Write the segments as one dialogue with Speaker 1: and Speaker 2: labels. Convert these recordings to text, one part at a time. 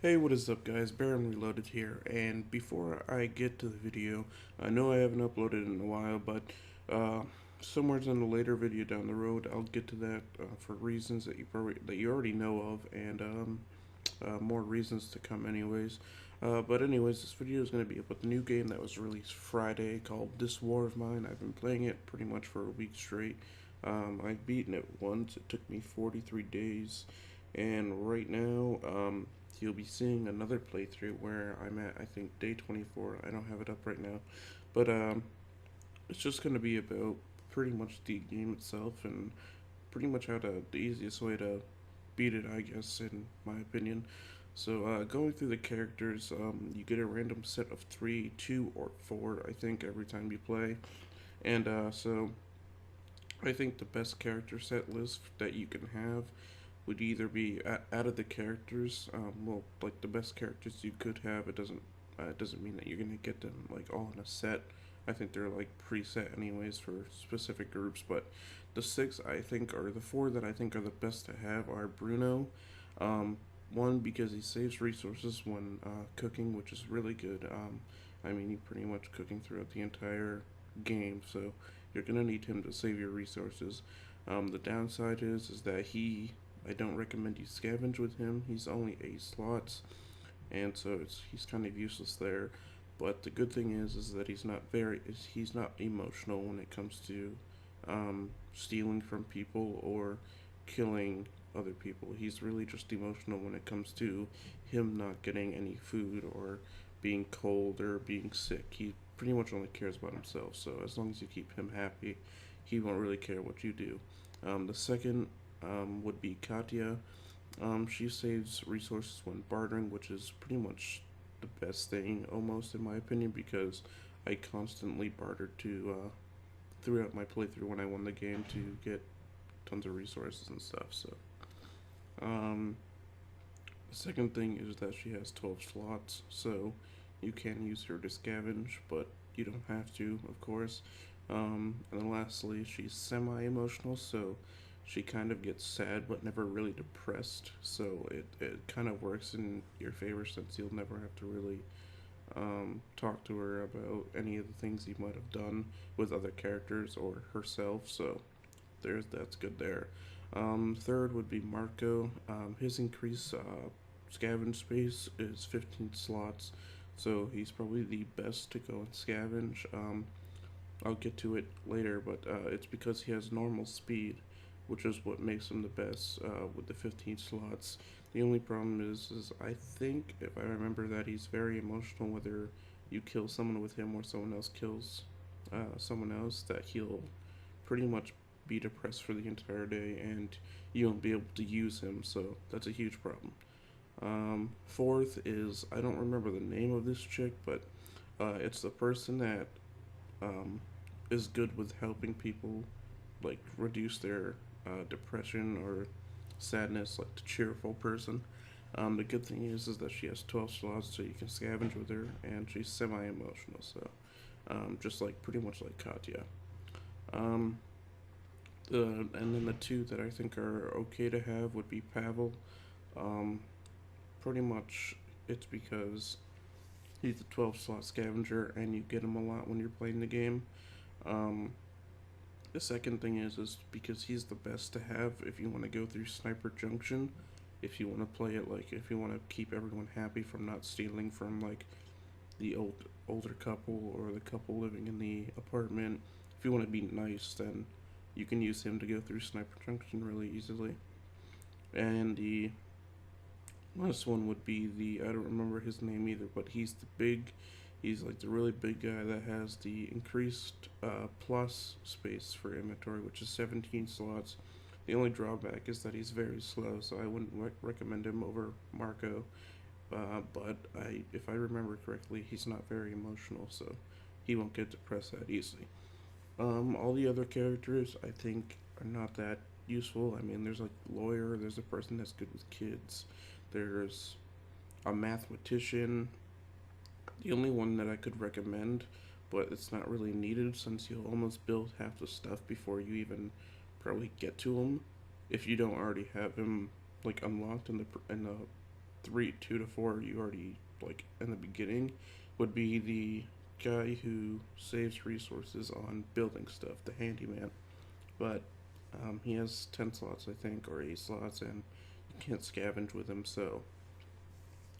Speaker 1: Hey, what is up guys, Baron Reloaded here, and before I get to the video, I know I haven't uploaded in a while, but uh, somewhere in a later video down the road, I'll get to that for reasons that you already know of, and more reasons to come anyways. But anyways, this video is going to be about the new game that was released Friday called This War of Mine. I've been playing it pretty much for a week straight. I've beaten it once, it took me 43 days, and right now, you'll be seeing another playthrough where I'm at, I think, day 24. I don't have it up right now, but it's just going to be about pretty much the game itself and pretty much the easiest way to beat it, I guess, in my opinion. So, going through the characters, you get a random set of 3, 2, or 4, I think, every time you play. And so, I think the best character set list that you can have would either be out of the characters. Well, like the best characters you could have. It doesn't mean that you're gonna get them like all in a set. I think they're like preset anyways for specific groups. But the six I think are the four that I think are the best to have are Bruno. One because he saves resources when cooking, which is really good. I mean, you're pretty much cooking throughout the entire game, so you're gonna need him to save your resources. The downside is that I don't recommend you scavenge with him. He's only 8 slots, and so he's kind of useless there. But the good thing is that he's not emotional when it comes to stealing from people or killing other people. He's really just emotional when it comes to him not getting any food or being cold or being sick. He pretty much only cares about himself. So as long as you keep him happy, he won't really care what you do. The second would be Katya. She saves resources when bartering, which is pretty much the best thing, almost in my opinion, because I constantly bartered throughout my playthrough when I won the game to get tons of resources and stuff. So, um, the second thing is that she has 12 slots, so you can use her to scavenge, but you don't have to, of course. And then lastly, she's semi emotional, so she kind of gets sad but never really depressed. So it kind of works in your favor since you'll never have to really talk to her about any of the things you might have done with other characters or herself. So that's good there. Third would be Marco. His increased scavenge space is 15 slots, so he's probably the best to go and scavenge. I'll get to it later, but it's because he has normal speed, which is what makes him the best with the 15 slots. The only problem is I think, if I remember, that he's very emotional whether you kill someone with him or someone else kills someone else, that he'll pretty much be depressed for the entire day and you won't be able to use him, so that's a huge problem. Fourth is, I don't remember the name of this chick, but it's the person that um, is good with helping people like reduce their depression or sadness, like the cheerful person. The good thing is that she has 12 slots, so you can scavenge with her, and she's semi-emotional, so just like pretty much like Katya. Um, and then the two that I think are okay to have would be Pavel. Um, Pretty much it's because he's a 12 slot scavenger, and you get him a lot when you're playing the game. Um, the second thing is because he's the best to have if you want to go through Sniper Junction, if you want to play it like if you want to keep everyone happy from not stealing from like the older couple or the couple living in the apartment. If you want to be nice, then you can use him to go through Sniper Junction really easily. And the last one would be I don't remember his name either, but he's like the really big guy that has the increased plus space for inventory, which is 17 slots. The only drawback is that he's very slow, so I wouldn't recommend him over Marco. But if I remember correctly, he's not very emotional, so he won't get depressed that easily. All the other characters I think are not that useful. I mean, there's like lawyer, there's a person that's good with kids, there's a mathematician. The only one that I could recommend, but it's not really needed since you'll almost build half the stuff before you even probably get to him, if you don't already have him like unlocked in the 2 to 4 you already like in the beginning would be the guy who saves resources on building stuff, the handyman. But he has 10 slots, I think, or 8 slots, and you can't scavenge with him, so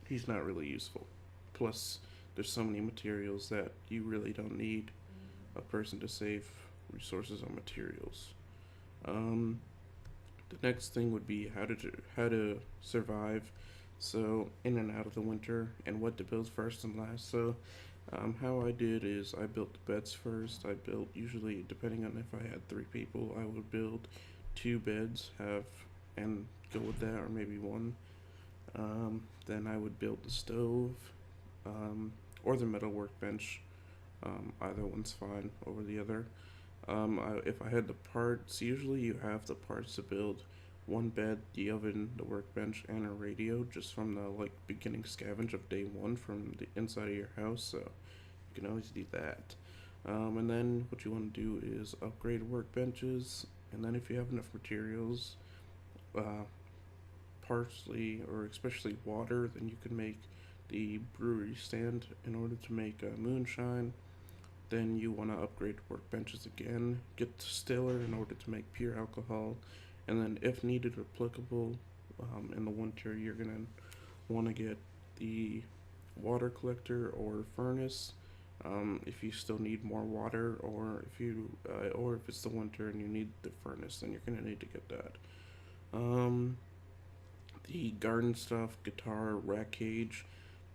Speaker 1: he's not really useful. Plus, there's so many materials that you really don't need a person to save resources on materials. Um, the next thing would be how to survive. So in and out of the winter, and what to build first and last. So how I did is I built the beds first. I built, usually depending on if I had 3 people, I would build 2 beds, have and go with that, or maybe one. Then I would build the stove, or the metal workbench. Either one's fine over the other. If I had the parts, usually you have the parts to build one bed, the oven, the workbench, and a radio just from the like beginning scavenge of day one from the inside of your house. So you can always do that. And then what you want to do is upgrade workbenches, and then if you have enough materials, uh, parsley or especially water, then you can make the brewery stand in order to make moonshine. Then you want to upgrade workbenches again, get distiller in order to make pure alcohol, and then if needed or applicable, in the winter you're gonna want to get the water collector or furnace. If you still need more water, or if it's the winter and you need the furnace, then you're gonna need to get that. Um, the garden stuff, guitar, rack cage,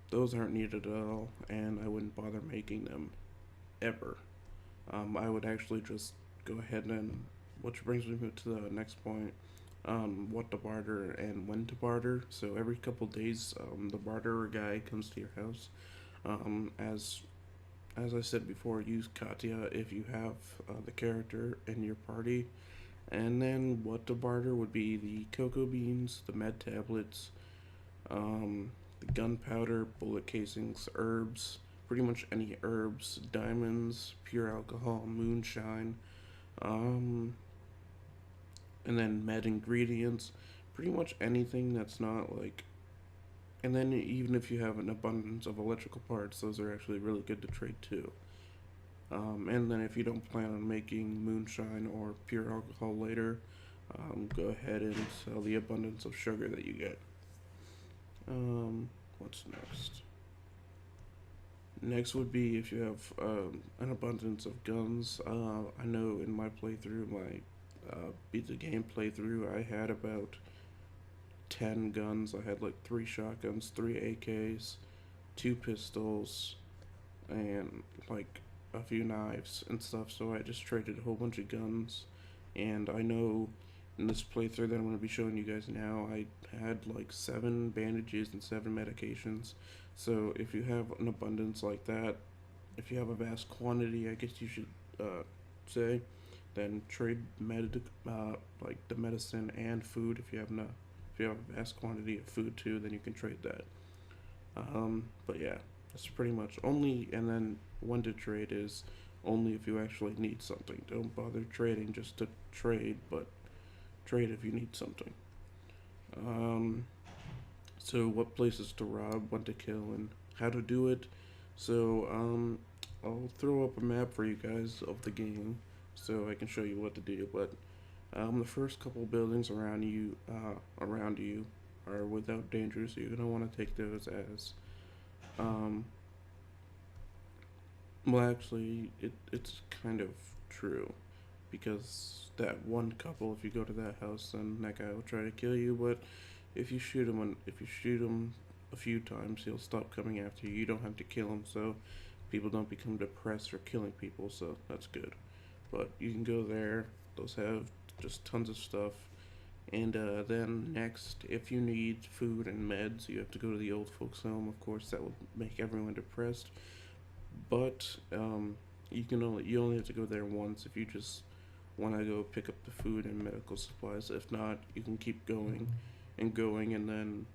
Speaker 1: those aren't needed at all, and I wouldn't bother making them ever. I would actually just go ahead and, which brings me to the next point, what to barter and when to barter. So every couple days, the barterer guy comes to your house. Um, as as I said before, use Katya if you have the character in your party. And then what to barter would be the cocoa beans, the med tablets, the gunpowder, bullet casings, herbs, pretty much any herbs, diamonds, pure alcohol, moonshine, um, and then med ingredients, pretty much anything that's not like. And then even if you have an abundance of electrical parts, those are actually really good to trade too. And then if you don't plan on making moonshine or pure alcohol later, go ahead and sell the abundance of sugar that you get. What's next? Next would be if you have an abundance of guns. I know in my playthrough, my beat the game playthrough, I had about 10 guns. I had like 3 shotguns, 3 AKs, 2 pistols, and like a few knives and stuff. So I just traded a whole bunch of guns. And I know in this playthrough that I'm going to be showing you guys now, I had like 7 bandages and 7 medications. So if you have an abundance like that, if you have a vast quantity, I guess you should say, then trade like the medicine and food. If you have a vast quantity of food too, then you can trade that. But yeah, that's pretty much only. And then when to trade is only if you actually need something. Don't bother trading just to trade, but trade if you need something. Um, so what places to rob, when to kill, and how to do it. So I'll throw up a map for you guys of the game, so I can show you what to do. But the first couple buildings around you are without danger, so you're gonna want to take those as um, well, actually, it's kind of true, because that one couple, if you go to that house, then that guy will try to kill you. But if you shoot him a few times, he'll stop coming after you. You don't have to kill him, so people don't become depressed for killing people. So that's good. But you can go there. Those have just tons of stuff. And then next, if you need food and meds, you have to go to the old folks' home. Of course, that will make everyone depressed. But you only have to go there once if you just want to go pick up the food and medical supplies. If not, you can keep going and going, and then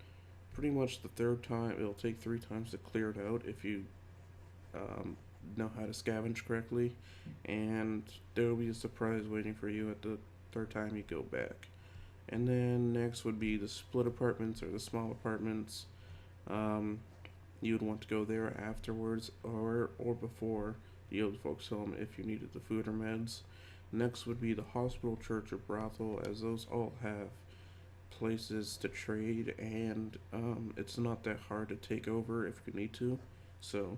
Speaker 1: pretty much the third time it'll take 3 times to clear it out if you know how to scavenge correctly, and there will be a surprise waiting for you at the third time you go back. And then next would be the split apartments or the small apartments. Um, you would want to go there afterwards or before the old folks home if you needed the food or meds. Next would be the hospital, church, or brothel, as those all have places to trade, and it's not that hard to take over if you need to. So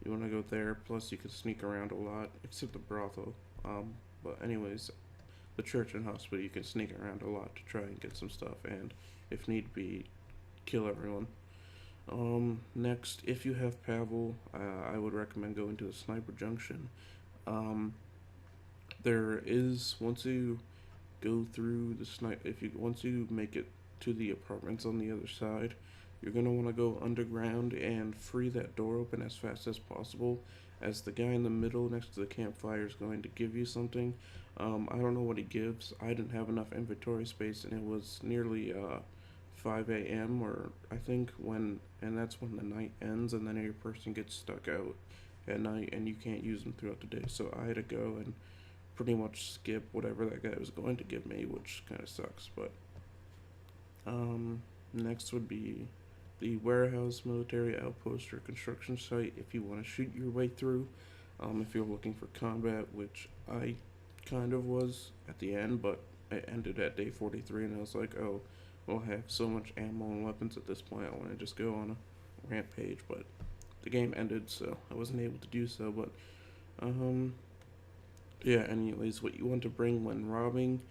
Speaker 1: you want to go there. Plus, you can sneak around a lot, except the brothel. But anyways, the church and hospital, you can sneak around a lot to try and get some stuff, and if need be, kill everyone. Next, if you have Pavel, I would recommend going to the Sniper Junction. Um, there is once you go through the snipe, if you once you make it to the apartments on the other side, you're gonna want to go underground and free that door open as fast as possible, as the guy in the middle next to the campfire is going to give you something. I don't know what he gives. I didn't have enough inventory space, and it was nearly 5 a.m. or I think and that's when the night ends, and then your person gets stuck out at night, and you can't use them throughout the day. So I had to go and pretty much skip whatever that guy was going to give me, which kind of sucks. But next would be the warehouse, military outpost, or construction site if you want to shoot your way through. If you're looking for combat, which I kind of was at the end, but I ended at day 43, and I was like, oh, well, I have so much ammo and weapons at this point, I want to just go on a rampage, but the game ended, so I wasn't able to do so. But um, yeah, anyways, what you want to bring when robbing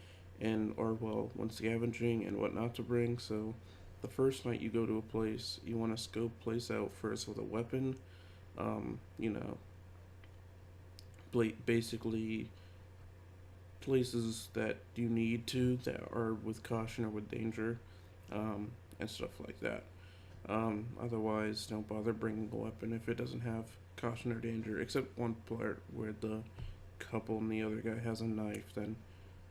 Speaker 1: and or well, when scavenging, and what not to bring. So the first night you go to a place, you want to scope place out first with a weapon. You know, basically places that you need to that are with caution or with danger, and stuff like that. Otherwise, don't bother bringing a weapon if it doesn't have caution or danger, except one part where the couple and the other guy has a knife. Then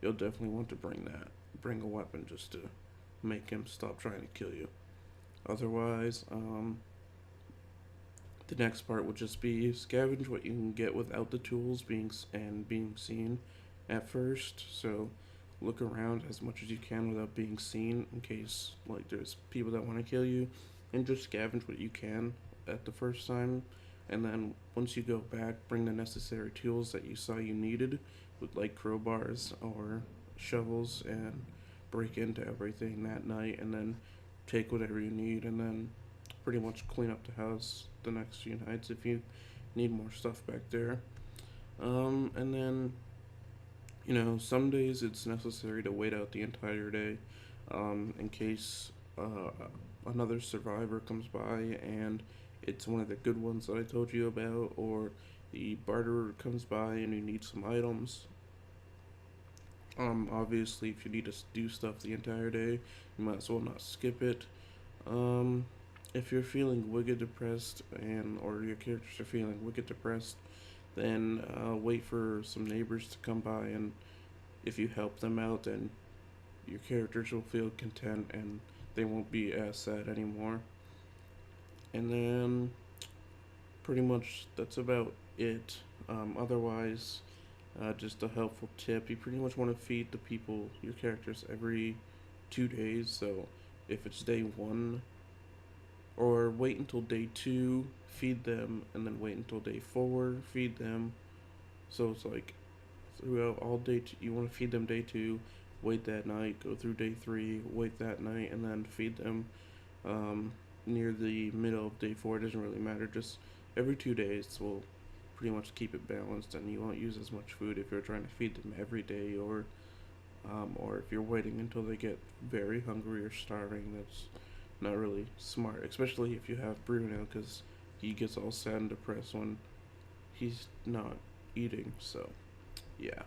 Speaker 1: you'll definitely want to bring a weapon just to make him stop trying to kill you. Otherwise, the next part would just be scavenge what you can get without the tools being seen at first. So look around as much as you can without being seen, in case like there's people that want to kill you, and just scavenge what you can at the first time. And then once you go back, bring the necessary tools that you saw you needed, with like crowbars or shovels, and break into everything that night, and then take whatever you need, and then pretty much clean up the house the next few nights if you need more stuff back there. And then, some days it's necessary to wait out the entire day, in case another survivor comes by and it's one of the good ones that I told you about, or the barterer comes by and you need some items. Obviously, if you need to do stuff the entire day, you might as well not skip it. Um, if you're feeling wicked depressed, or your characters are feeling wicked depressed, then wait for some neighbors to come by, and if you help them out, then your characters will feel content and they won't be as sad anymore. And then pretty much that's about it. Otherwise, just a helpful tip: you pretty much want to feed the people, your characters, every 2 days. So if it's day one, or wait until day two, feed them, and then wait until day four, feed them. So it's like throughout all day, you want to feed them day two, wait that night, go through day three, wait that night, and then feed them um, near the middle of day four. It doesn't really matter, just every 2 days will pretty much keep it balanced, and you won't use as much food if you're trying to feed them every day, or if you're waiting until they get very hungry or starving. That's not really smart, especially if you have Bruno, because he gets all sad and depressed when he's not eating. So, yeah,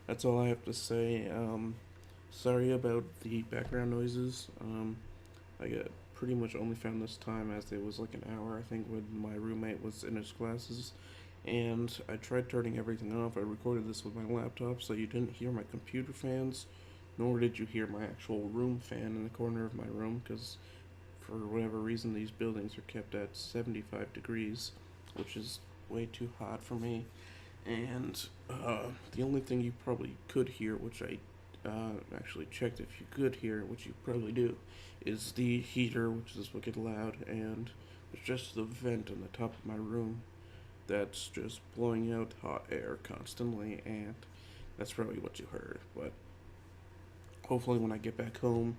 Speaker 1: that's all I have to say. Sorry about the background noises. I got pretty much only found this time as it was like an hour, I think, when my roommate was in his classes. And I tried turning everything off. I recorded this with my laptop, so you didn't hear my computer fans, nor did you hear my actual room fan in the corner of my room, because for whatever reason these buildings are kept at 75 degrees, which is way too hot for me. And the only thing you probably could hear, which I actually checked if you could hear, which you probably do, is the heater, which is wicked loud, and there's just the vent on the top of my room that's just blowing out hot air constantly, and that's probably what you heard. But hopefully, when I get back home,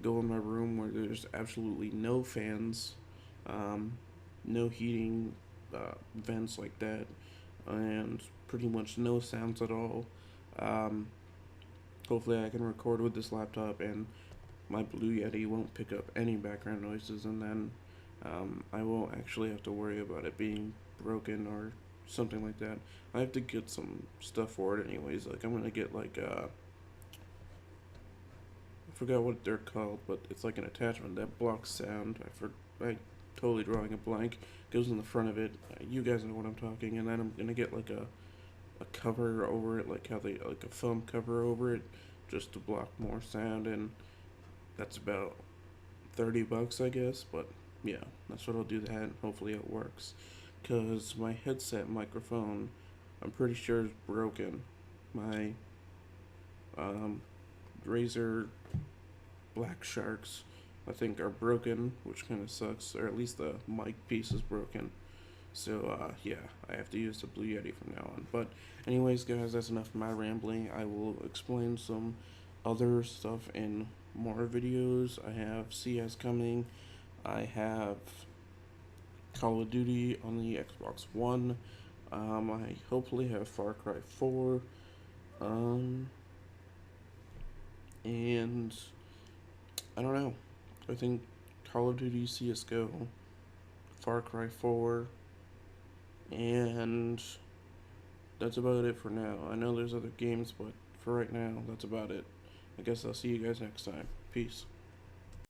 Speaker 1: go in my room where there's absolutely no fans, um, no heating, vents like that, and pretty much no sounds at all. Um, Hopefully, I can record with this laptop and my Blue Yeti won't pick up any background noises, and then I won't actually have to worry about it being broken or something like that. I have to get some stuff for it anyways. Like I'm gonna get like I forgot what they're called, but it's like an attachment that blocks sound. I totally drawing a blank. Goes in the front of it. You guys know what I'm talking. And then I'm gonna get like a cover over it, like how they like a foam cover over it, just to block more sound. And that's about $30, I guess. But yeah, that's what I'll do. That. Hopefully it works. Cause my headset microphone, I'm pretty sure is broken. My um, Razer Black Sharks, I think, are broken, which kind of sucks. Or at least the mic piece is broken. So yeah, I have to use the Blue Yeti from now on. But anyways, guys, that's enough of my rambling. I will explain some other stuff in more videos. I have CS coming. I have Call of Duty on the Xbox One. I hopefully have Far Cry 4. And I don't know. I think Call of Duty, CS:GO, Far Cry 4, and that's about it for now. I know there's other games, but for right now, that's about it. I guess I'll see you guys next time. Peace.